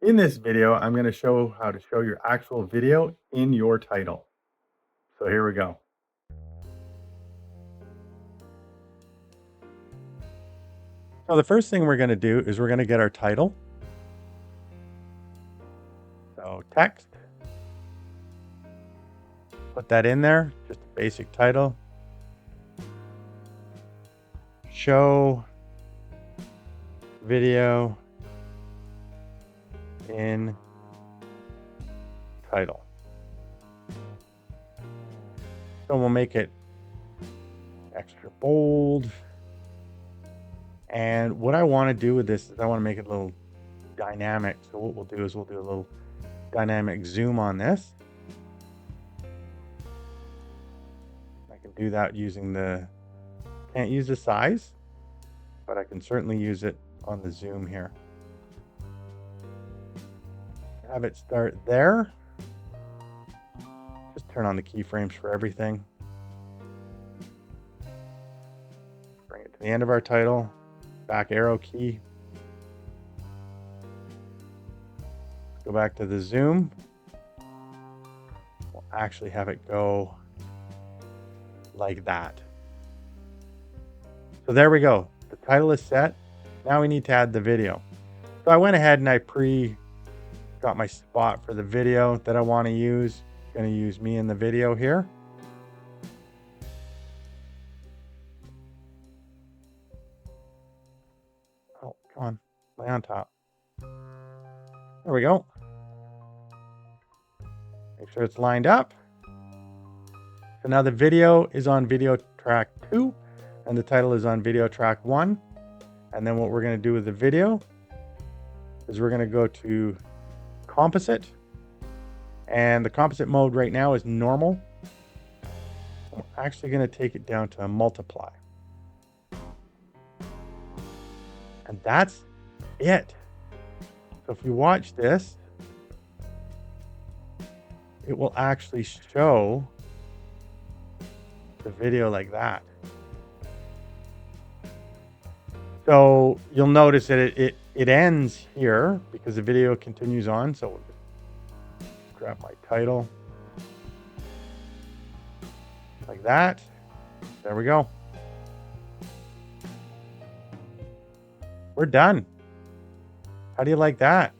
In this video, I'm going to show how to show your actual video in your title. So here we go. So the first thing we're going to do is we're going to get our title. So text. Put that in there, just a basic title. Show video in title. So we'll make it extra bold. And what I want to do with this is I want to make it a little dynamic. So what we'll do is we'll do a little dynamic zoom on this. I can do that using can't use the size, but I can certainly use it on the zoom here. Have it start there. Just turn on the keyframes for everything. Bring it to the end of our title. Back arrow key. Go back to the zoom. We'll actually have it go like that. So there we go. The title is set. Now we need to add the video. So I went ahead and I got my spot for the video that I want to use. I'm going to use me in the video here. Oh, come on, lay on top. There we go. Make sure it's lined up. So now the video is on video track 2 and the title is on video track 1. And then what we're going to do with the video is we're going to go to composite, and the composite mode right now is normal. I'm actually going to take it down to a multiply, and that's it. So if you watch this, it will actually show the video like that. So you'll notice that it ends here because the video continues on. So we'll just grab my title like that. There we go. We're done. How do you like that?